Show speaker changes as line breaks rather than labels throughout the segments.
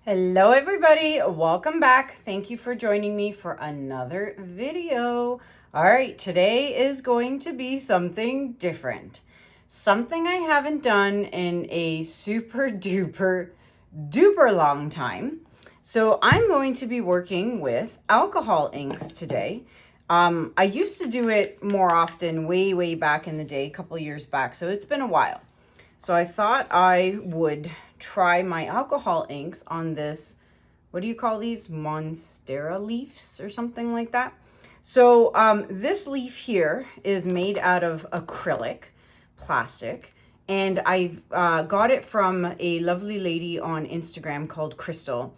Hello everybody, welcome back. Thank you for joining me for another video. All right, today is going to be something different. Something I haven't done in a super duper long time. So I'm going to be working with alcohol inks today. I used to do it more often way back in the day, a couple years back, so it's been a while. So I thought I would try my alcohol inks on this, what do you call these? Monstera Leaves or something like that. So this leaf here is made out of acrylic plastic, and I've got it from a lovely lady on Instagram called Krystal,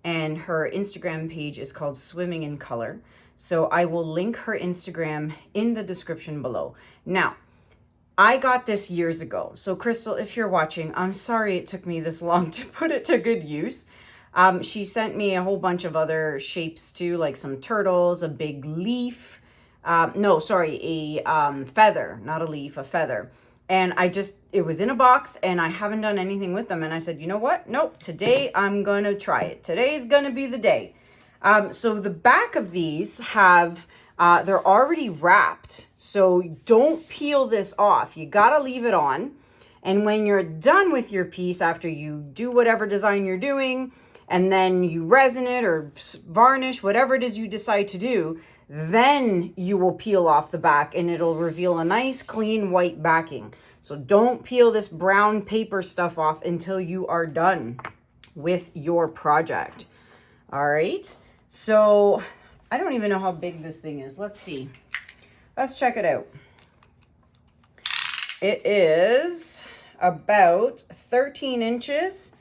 and her Instagram page is called Swimming in Color. So I will link her Instagram in the description below. Now, I got this years ago. So Krystal, if you're watching, I'm sorry it took me this long to put it to good use. She sent me a whole bunch of other shapes too, like some turtles, a big leaf. No, sorry, a feather, not a leaf, a feather. And it was in a box and I haven't done anything with them. And I said, you know what? Nope, today I'm going to try it. Today's going to be the day. So the back of these have... they're already wrapped, so don't peel this off. You gotta leave it on. And when you're done with your piece, after you do whatever design you're doing, and then you resin it or varnish, whatever it is you decide to do, then you will peel off the back and it'll reveal a nice clean white backing. So don't peel this brown paper stuff off until you are done with your project. All right, so I don't even know how big this thing is. Let's see. Let's check it out. It is about 13 inches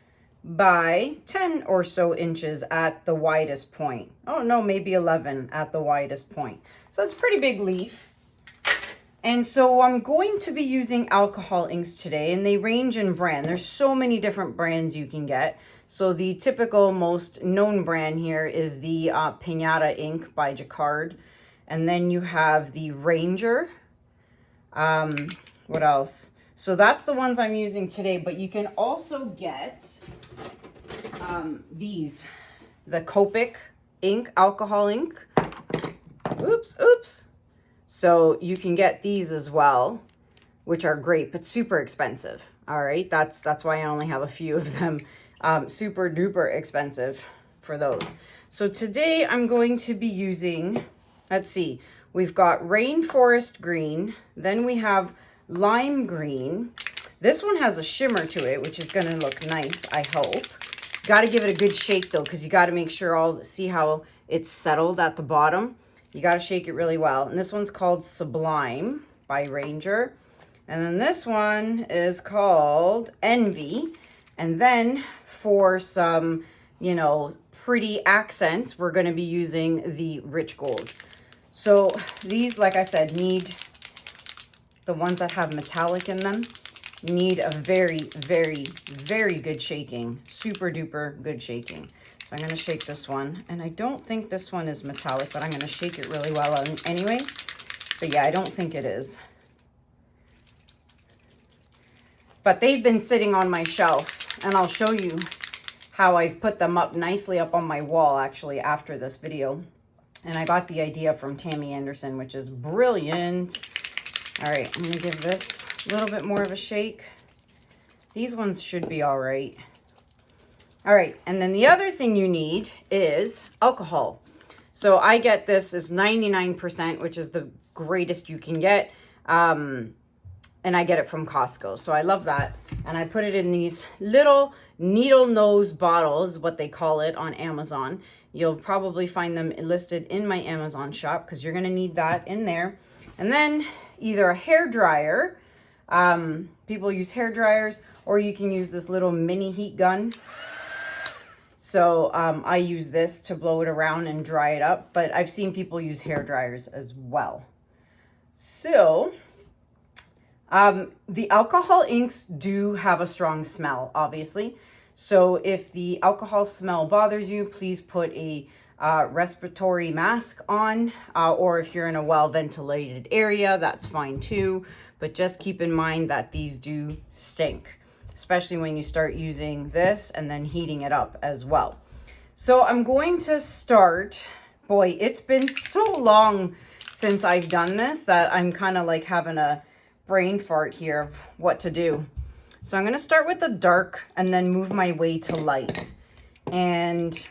by 10 or so inches at the widest point. Oh no, maybe 11 at the widest point. So it's a pretty big leaf. And so I'm going to be using alcohol inks today, and they range in brand. There's so many different brands you can get. So the typical most known brand here is the Pinata ink by Jacquard. And then you have the Ranger. What else? So that's the ones I'm using today, but you can also get these, the Copic ink, alcohol ink. Oops. So you can get these as well, which are great, but super expensive. All right, that's why I only have a few of them. Super duper expensive for those. So today I'm going to be using, let's see, we've got Rainforest green, then we have lime green. This one has a shimmer to it, which is going to look nice, I hope. Got to give it a good shake though, because you got to make sure see how it's settled at the bottom. You got to shake it really well. And this one's called Sublime by Ranger. And then this one is called Envy. And then for some, pretty accents, we're going to be using the Rich Gold. So these, like I said, need, the ones that have metallic in them, need a very good shaking. Super duper good shaking. So I'm going to shake this one. And I don't think this one is metallic, but I'm going to shake it really well anyway. But yeah, I don't think it is. But they've been sitting on my shelf, and I'll show you how I've put them up nicely up on my wall actually after this video. And I got the idea from Tammy Anderson, which is brilliant. All right, I'm going to give this a little bit more of a shake. These ones should be all right. All right, and then the other thing you need is alcohol. So I get this as 99%, which is the greatest you can get. And I get it from Costco, so I love that. And I put it in these little needle nose bottles, what they call it, on Amazon. You'll probably find them listed in my Amazon shop because you're going to need that in there. And then either a hair dryer, people use hair dryers, or you can use this little mini heat gun. So I use this to blow it around and dry it up, but I've seen people use hair dryers as well. So the alcohol inks do have a strong smell, obviously. So if the alcohol smell bothers you, please put a respiratory mask on, or if you're in a well-ventilated area, that's fine too. But just keep in mind that these do stink. especially when you start using this and then heating it up as well. So I'm going to start, boy, it's been so long since I've done this that I'm kind of like having a brain fart here of what to do. So I'm going to start with the dark and then move my way to light. And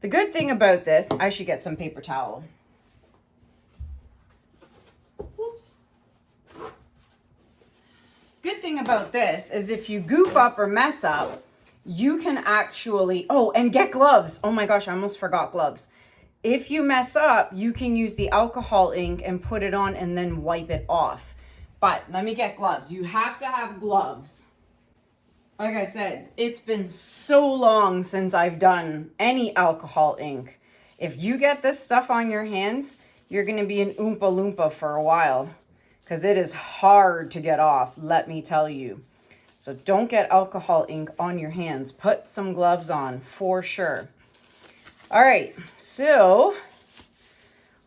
the good thing about this, I should get some paper towel. Whoops. Good thing about this is if you goof up or mess up, you can actually, oh, and get gloves. Oh my gosh, I almost forgot gloves. If you mess up, you can use the alcohol ink and put it on and then wipe it off. But let me get gloves. You have to have gloves. Like I said, it's been so long since I've done any alcohol ink. If you get this stuff on your hands, you're going to be an Oompa Loompa for a while. Because it is hard to get off, let me tell you. So don't get alcohol ink on your hands. Put some gloves on for sure. All right, so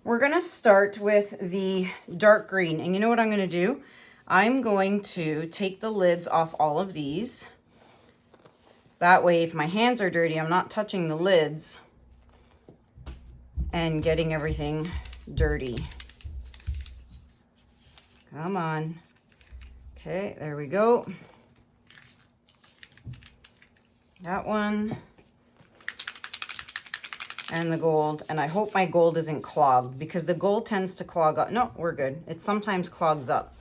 we're going to start with the dark green. And you know what I'm going to do? I'm going to take the lids off all of these. That way, if my hands are dirty, I'm not touching the lids and getting everything dirty. Come on. Okay, there we go. That one. And the gold. And I hope my gold isn't clogged because the gold tends to clog up. No, we're good. It sometimes clogs up.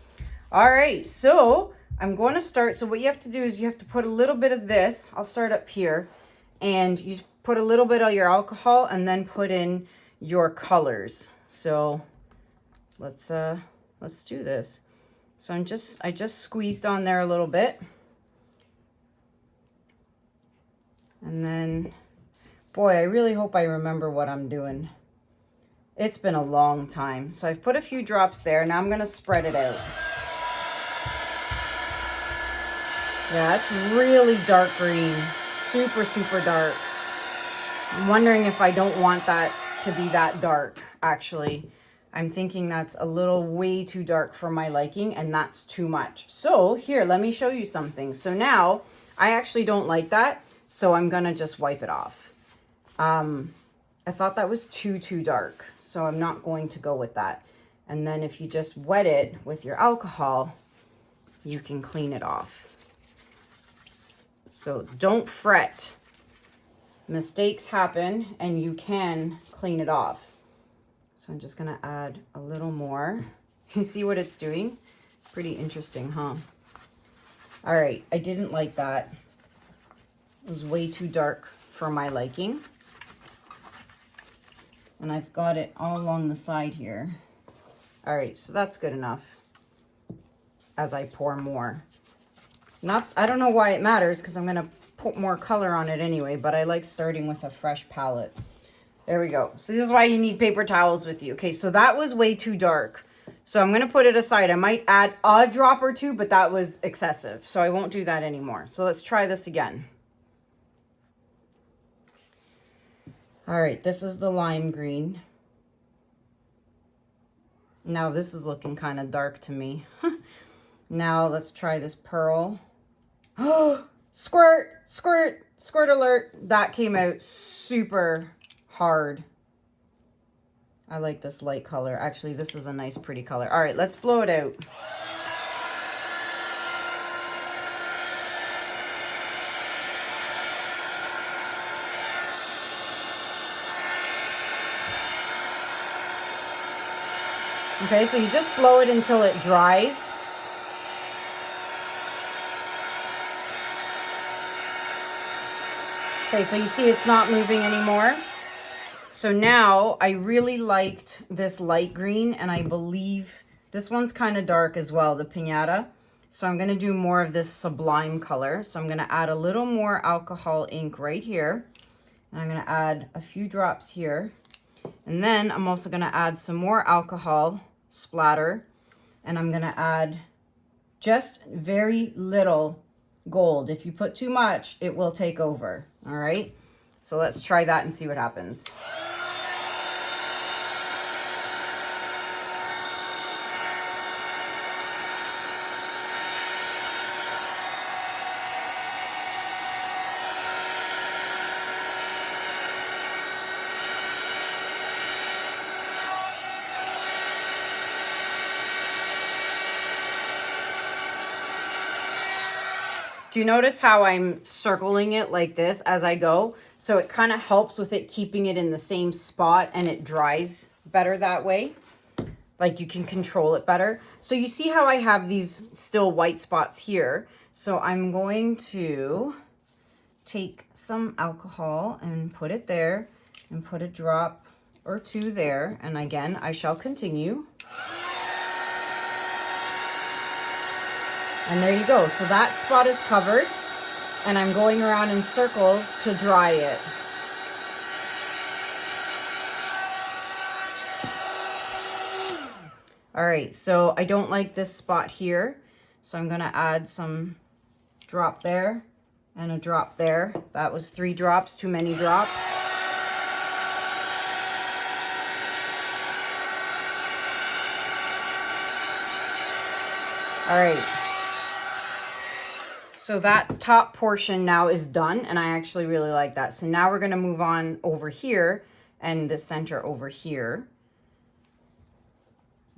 All right, so I'm going to start. So what you have to do is you have to put a little bit of this. I'll start up here. And you put a little bit of your alcohol and then put in your colors. So let's do this. So I just squeezed on there a little bit. And then, boy, I really hope I remember what I'm doing. It's been a long time. So I've put a few drops there. Now I'm going to spread it out. Yeah, it's really dark green. Super, super dark. I'm wondering if I don't want that to be that dark, actually. I'm thinking that's a little way too dark for my liking, and that's too much. So here, let me show you something. So now, I actually don't like that, so I'm gonna just wipe it off. I thought that was too dark, so I'm not going to go with that. And then if you just wet it with your alcohol, you can clean it off. So don't fret. Mistakes happen, and you can clean it off. So I'm just going to add a little more. You see what it's doing? Pretty interesting, huh? All right, I didn't like that. It was way too dark for my liking. And I've got it all along the side here. All right, so that's good enough as I pour more. I don't know why it matters because I'm going to put more color on it anyway, but I like starting with a fresh palette. There we go. So this is why you need paper towels with you. Okay, so that was way too dark. So I'm going to put it aside. I might add a drop or two, but that was excessive. So I won't do that anymore. So let's try this again. All right, this is the lime green. Now this is looking kind of dark to me. Now let's try this pearl. Oh, squirt, squirt, squirt alert. That came out super hard. I like this light color. Actually, this is a nice pretty color. All right, let's blow it out. Okay, so you just blow it until it dries. Okay, so you see it's not moving anymore. So now I really liked this light green, and I believe this one's kind of dark as well, the Pinata. So I'm going to do more of this Sublime color. So I'm going to add a little more alcohol ink right here. And I'm going to add a few drops here. And then I'm also going to add some more alcohol splatter. And I'm going to add just very little gold. If you put too much, it will take over. All right. So let's try that and see what happens. Do you notice how I'm circling it like this as I go? So it kind of helps with it keeping it in the same spot, and it dries better that way. Like you can control it better. So you see how I have these still white spots here. So I'm going to take some alcohol and put it there and put a drop or two there. And again, I shall continue. And there you go. So that spot is covered, and I'm going around in circles to dry it. All right, so I don't like this spot here, so I'm gonna add some drop there and a drop there. That was 3 drops, too many drops. All right. So that top portion now is done, and I actually really like that. So now we're gonna move on over here and the center over here.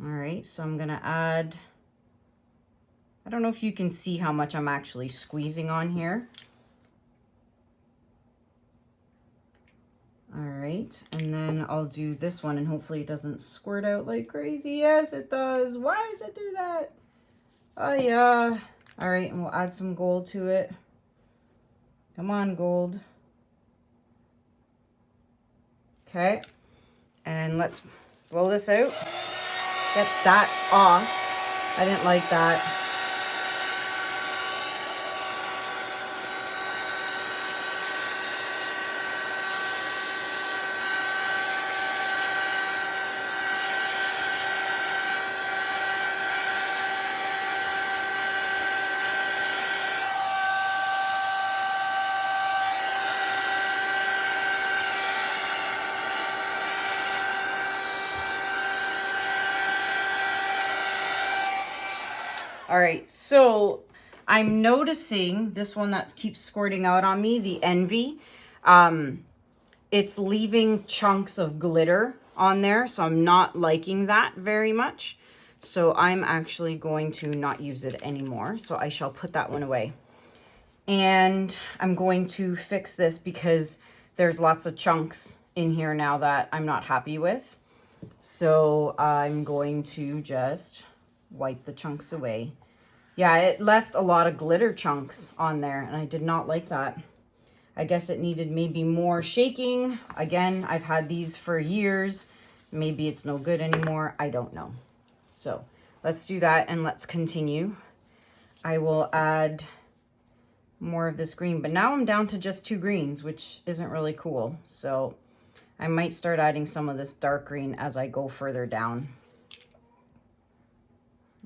All right, so I'm gonna add, I don't know if you can see how much I'm actually squeezing on here. All right, and then I'll do this one, and hopefully it doesn't squirt out like crazy. Yes, it does. Why does it do that? Oh yeah. All right, and we'll add some gold to it. Come on, gold. Okay, and let's blow this out. Get that off. I didn't like that. All right, so I'm noticing this one that keeps squirting out on me, the Envy. It's leaving chunks of glitter on there, so I'm not liking that very much. So I'm actually going to not use it anymore. So I shall put that one away. And I'm going to fix this because there's lots of chunks in here now that I'm not happy with. So I'm going to just wipe the chunks away. Yeah, it left a lot of glitter chunks on there, and I did not like that. I guess it needed maybe more shaking. Again, I've had these for years. Maybe it's no good anymore. I don't know. So let's do that, and let's continue. I will add more of this green, but now I'm down to just 2 greens, which isn't really cool. So I might start adding some of this dark green as I go further down.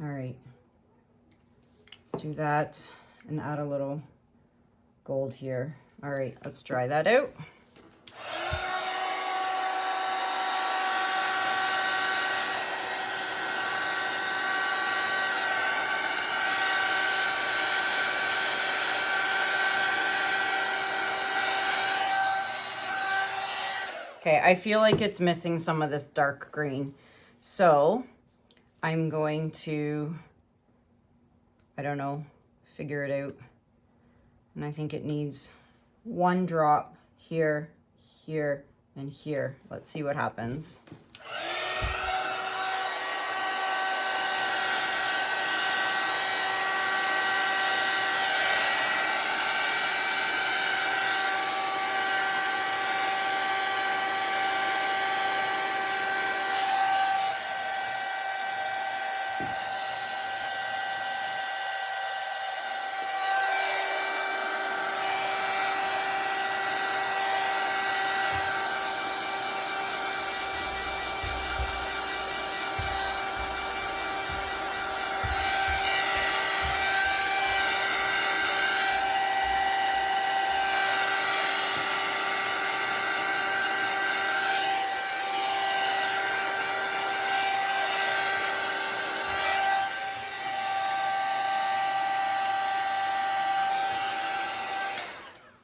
All right. Let's do that and add a little gold here. All right, let's dry that out. Okay, I feel like it's missing some of this dark green. So I'm going to, I don't know, figure it out. And I think it needs 1 drop here, here, and here. Let's see what happens.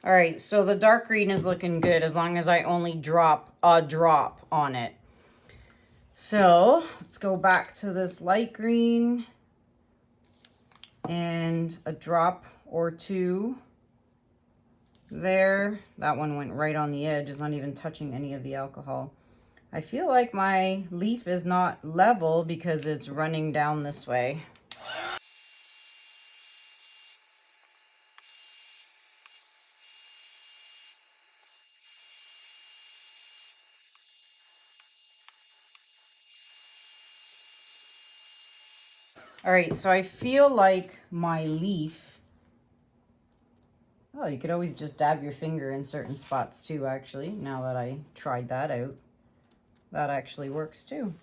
All right, so the dark green is looking good as long as I only drop a drop on it. So let's go back to this light green. and a drop or two there. That one went right on the edge. It's not even touching any of the alcohol. I feel like my leaf is not level because it's running down this way. All right, so I feel like my leaf, oh, you could always just dab your finger in certain spots too, actually, now that I tried that out. That actually works too.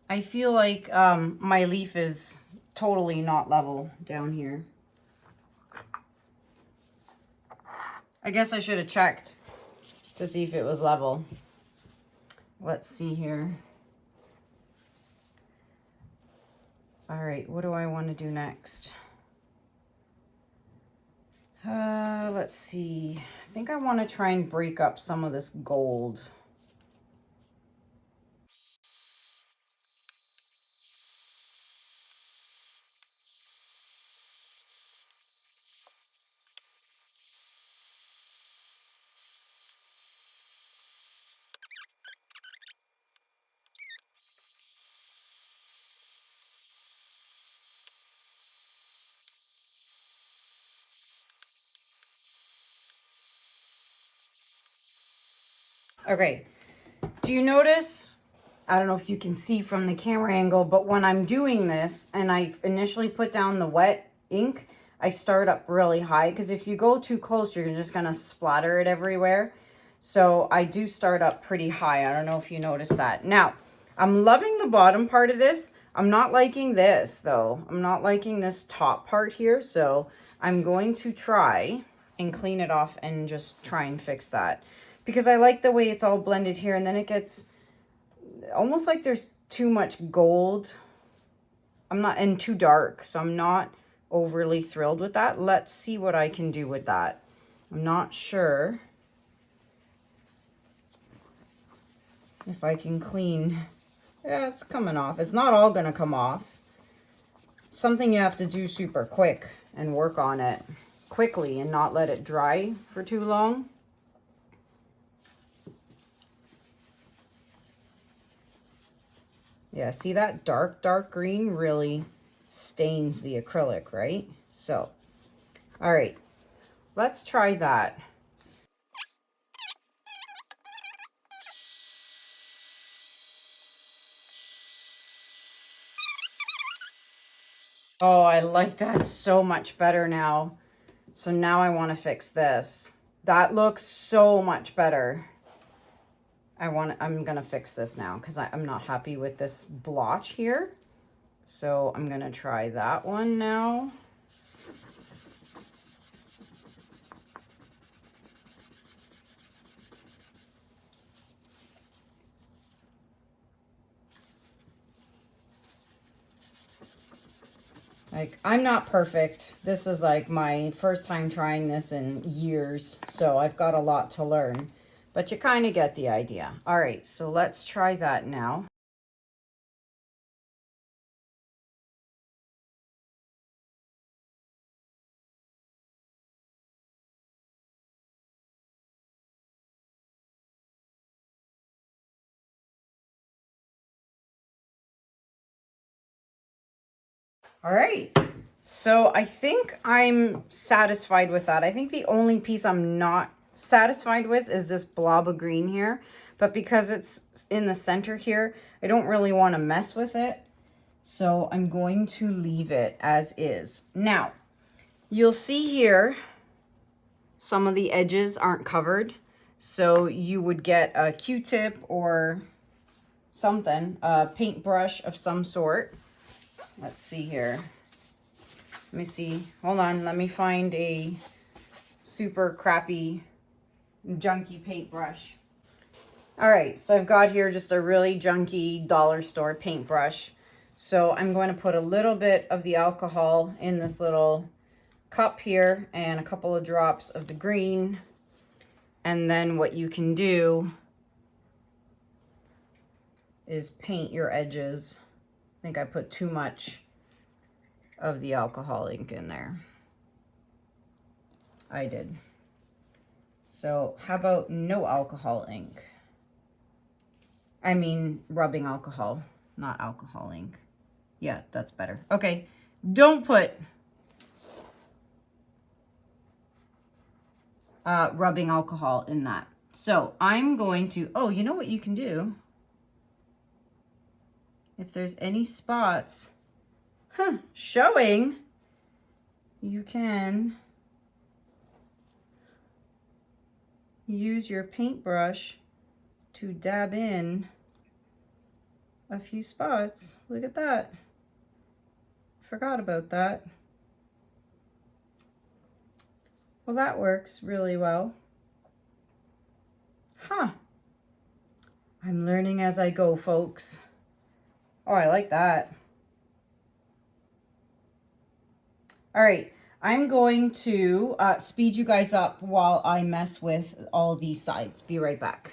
I feel like my leaf is totally not level down here. I guess I should have checked to see if it was level. Let's see here. All right, what do I want to do next? Let's see. I think I want to try and break up some of this gold. Okay, do you notice, I don't know if you can see from the camera angle, but when I'm doing this and I initially put down the wet ink, I start up really high because if you go too close, you're just going to splatter it everywhere. So I do start up pretty high. I don't know if you noticed that. Now, I'm loving the bottom part of this. I'm not liking this though. I'm not liking this top part here. So I'm going to try and clean it off and just try and fix that. Because I like the way it's all blended here, and then it gets almost like there's too much gold. And too dark, so I'm not overly thrilled with that. Let's see what I can do with that. I'm not sure if I can clean. Yeah, it's coming off. It's not all gonna come off. Something you have to do super quick and work on it quickly and not let it dry for too long. Yeah, see that dark green really stains the acrylic, right? So, all right, let's try that. Oh, I like that so much better now. So now I want to fix this. That looks so much better. I'm gonna fix this now because I'm not happy with this blotch here. So I'm gonna try that one now. Like, I'm not perfect. This is like my first time trying this in years, so I've got a lot to learn. But you kind of get the idea. All right, so let's try that now. All right, so I think I'm satisfied with that. I think the only piece I'm not satisfied with is this blob of green here. But because it's in the center here, I don't really want to mess with it. So I'm going to leave it as is. Now, you'll see here, some of the edges aren't covered. So you would get a Q-tip or something, a paintbrush of some sort. Let's see here. Let me see. Hold on. Let me find a super crappy, junky paintbrush. All right. So I've got here just a really junky dollar store paintbrush. So I'm going to put a little bit of the alcohol in this little cup here and a couple of drops of the green. And then what you can do is paint your edges. I think I put too much of the alcohol ink in there. I did. So how about no alcohol ink? I mean, rubbing alcohol, not alcohol ink. Yeah, that's better. Okay, don't put rubbing alcohol in that. So I'm going to, oh, you know what you can do? If there's any spots, showing, you can use your paintbrush to dab in a few spots. Look at that. Forgot about that. Well, that works really well. I'm learning as I go, folks. Oh, I like that. All right, I'm going to speed you guys up while I mess with all these sides. Be right back.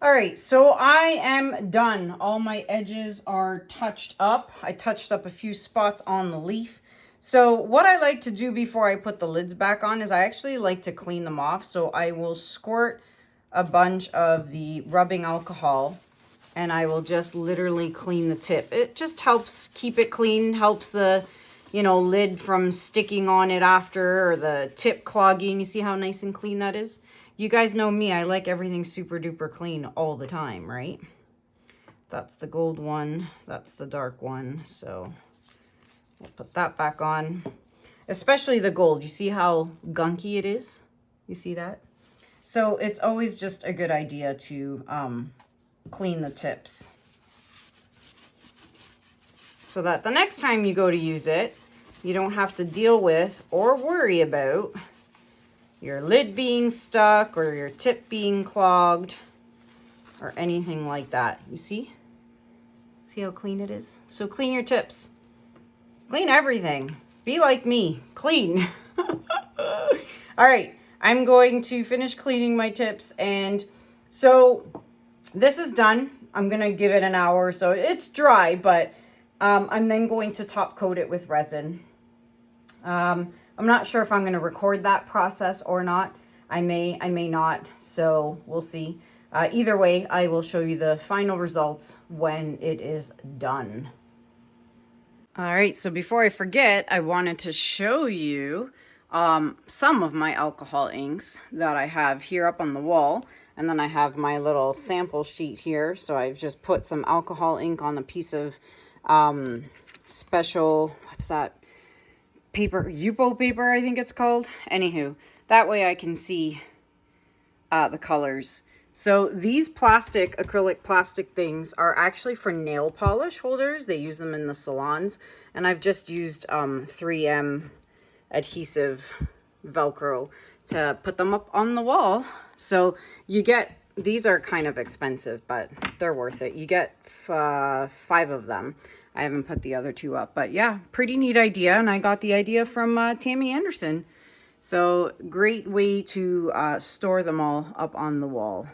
All right, so I am done. All my edges are touched up. I touched up a few spots on the leaf. So what I like to do before I put the lids back on is I actually like to clean them off. So I will squirt a bunch of the rubbing alcohol and I will just literally clean the tip. It just helps keep it clean, helps the, you know, lid from sticking on it after, or the tip clogging. You see how nice and clean that is? You guys know me, I like everything super duper clean all the time, right? That's the gold one, that's the dark one, so we'll put that back on. Especially the gold, you see how gunky it is? You see that? So it's always just a good idea to clean the tips, so that the next time you go to use it, you don't have to deal with or worry about your lid being stuck or your tip being clogged or anything like that. You see? See how clean it is? So clean your tips. Clean everything. Be like me. Clean. All right. I'm going to finish cleaning my tips. And so this is done. I'm going to give it an hour or so. It's dry, but I'm then going to top coat it with resin. I'm not sure if I'm going to record that process or not. I may not, so we'll see. Either way, I will show you the final results when it is done. All right, so before I forget, I wanted to show you some of my alcohol inks that I have here up on the wall. And then I have my little sample sheet here. So I've just put some alcohol ink on a piece of special, what's that? Paper, Yupo paper, I think it's called. Anywho, that way I can see the colors. So these acrylic plastic things are actually for nail polish holders. They use them in the salons. And I've just used 3M adhesive Velcro to put them up on the wall. So you get, these are kind of expensive, but they're worth it. You get 5 of them. I haven't put the other 2 up, but yeah, pretty neat idea. And I got the idea from Tammy Anderson. So great way to store them all up on the wall.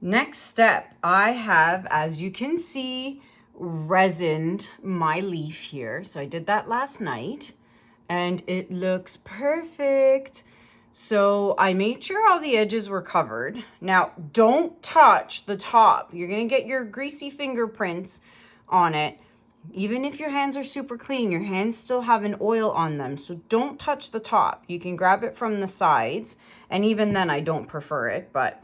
Next step, I have, as you can see, resined my leaf here. So I did that last night and it looks perfect. So I made sure all the edges were covered. Now, don't touch the top. You're gonna get your greasy fingerprints on it. Even if your hands are super clean, your hands still have an oil on them. So don't touch the top. You can grab it from the sides. And even then, I don't prefer it. But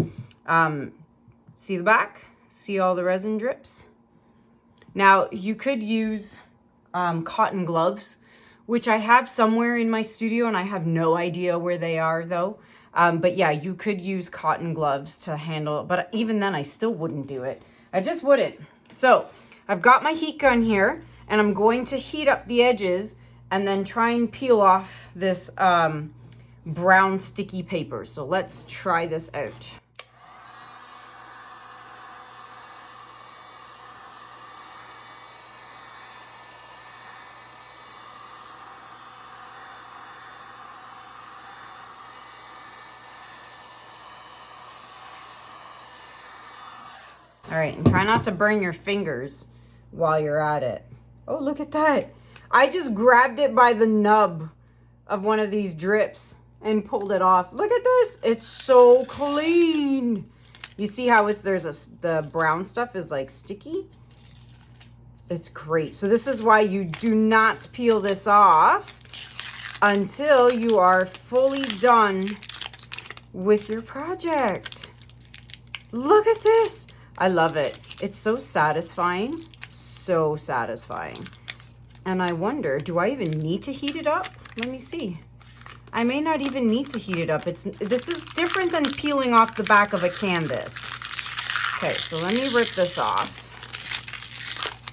see the back? See all the resin drips? Now, you could use cotton gloves, which I have somewhere in my studio, and I have no idea where they are, though. But yeah, you could use cotton gloves to handle it. But even then, I still wouldn't do it. I just wouldn't. So I've got my heat gun here, and I'm going to heat up the edges and then try and peel off this brown sticky paper. So let's try this out. All right, and try not to burn your fingers while you're at it. Oh, look at that. I just grabbed it by the nub of one of these drips and pulled it off. Look at this. It's so clean. You see how the brown stuff is like sticky? It's great. So this is why you do not peel this off until you are fully done with your project. Look at this. I love it. It's so satisfying. So satisfying. And I wonder, do I even need to heat it up? Let me see. I may not even need to heat it up. This is different than peeling off the back of a canvas. Okay, so let me rip this off.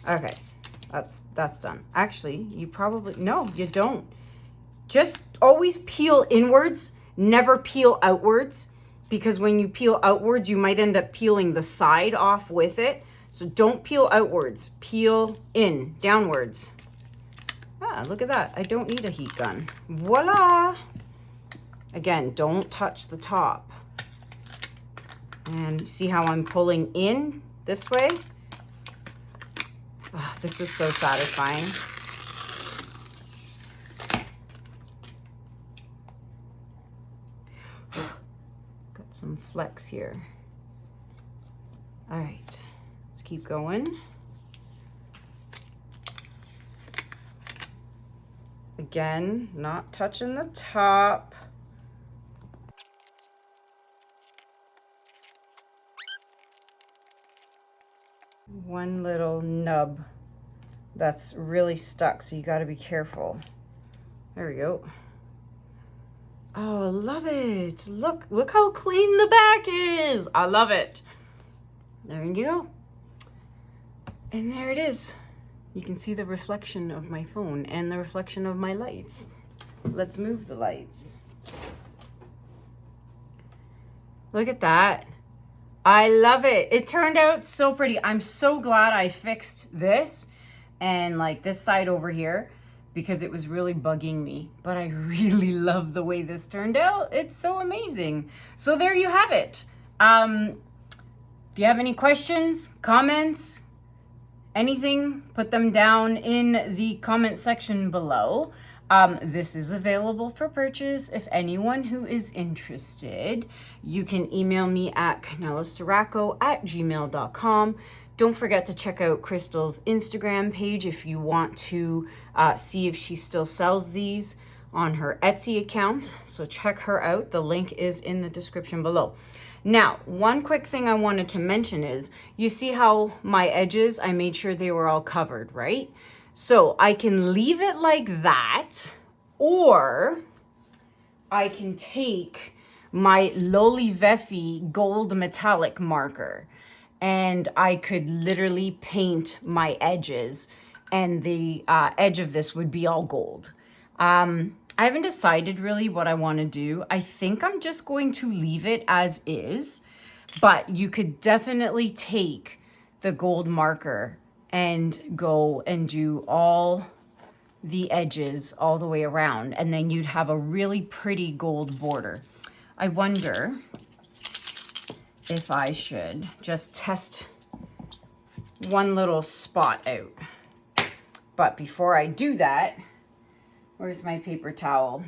Okay, that's done. Actually, no, you don't. Just always peel inwards, never peel outwards, because when you peel outwards, you might end up peeling the side off with it. So don't peel outwards, peel in, downwards. Ah, look at that. I don't need a heat gun. Voila! Again, don't touch the top. And see how I'm pulling in this way? Oh, this is so satisfying. Got some flecks here. All right, let's keep going. Again, not touching the top. One little nub that's really stuck, so you got to be careful. There we go. Oh, I love it. Look how clean the back is. I love it. There you go. And there it is. You can see the reflection of my phone and the reflection of my lights. Let's move the lights. Look at that. I love it. It turned out so pretty. I'm so glad I fixed this and like this side over here because it was really bugging me. But I really love the way this turned out. It's so amazing. So there you have it. If you have any questions, comments, anything, put them down in the comment section below. This is available for purchase. If anyone who is interested, you can email me at kanellaciraco@gmail.com. Don't forget to check out Krystal's Instagram page if you want to see if she still sells these on her Etsy account. So check her out. The link is in the description below. Now, one quick thing I wanted to mention is, you see how my edges, I made sure they were all covered, right? So I can leave it like that, or I can take my Lolivefe gold metallic marker and I could literally paint my edges and the edge of this would be all gold. I haven't decided really what I want to do. I think I'm just going to leave it as is, but you could definitely take the gold marker and go and do all the edges all the way around, and then you'd have a really pretty gold border. I wonder if I should just test one little spot out. But before I do that, where's my paper towel?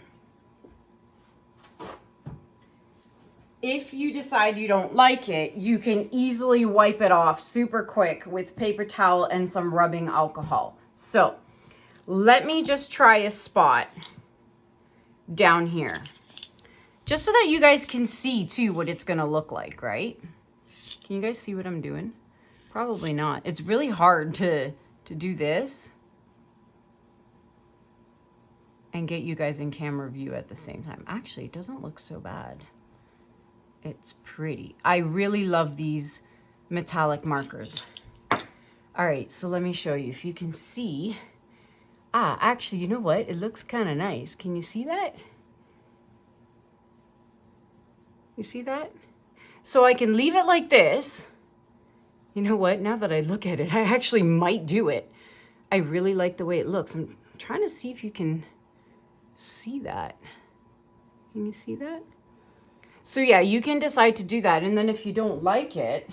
If you decide you don't like it, you can easily wipe it off super quick with paper towel and some rubbing alcohol. So let me just try a spot down here, just so that you guys can see too what it's gonna look like, right? Can you guys see what I'm doing? Probably not. It's really hard to do this and get you guys in camera view at the same time. Actually, it doesn't look so bad. It's pretty. I really love these metallic markers. All right, so let me show you if you can see. Actually, you know what? It looks kind of nice. Can you see that? You see that? So I can leave it like this. You know what? Now that I look at it, I actually might do it. I really like the way it looks. I'm trying to see if you can see that. Can you see that? So yeah, you can decide to do that. And then if you don't like it,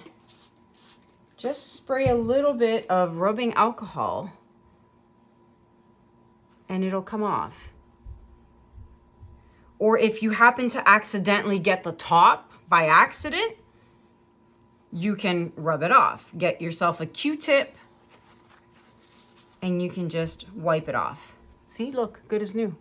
just spray a little bit of rubbing alcohol and it'll come off. Or if you happen to accidentally get the top by accident, you can rub it off. Get yourself a Q-tip and you can just wipe it off. See, look, good as new.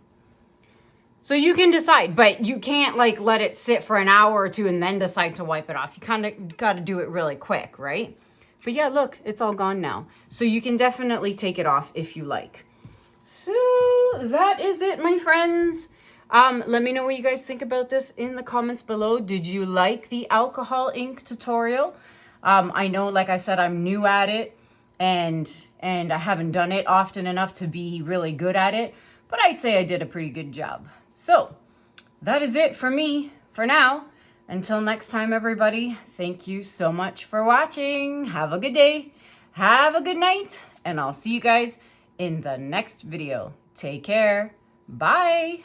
So you can decide, but you can't like let it sit for an hour or two and then decide to wipe it off. You kind of got to do it really quick, right? But yeah, look, it's all gone now. So you can definitely take it off if you like. So that is it, my friends. Let me know what you guys think about this in the comments below. Did you like the alcohol ink tutorial? I know, like I said, I'm new at it and I haven't done it often enough to be really good at it, but I'd say I did a pretty good job. So that is it for me for now. Until next time, everybody, thank you so much for watching. Have a good day, have a good night, and I'll see you guys in the next video. Take care. Bye.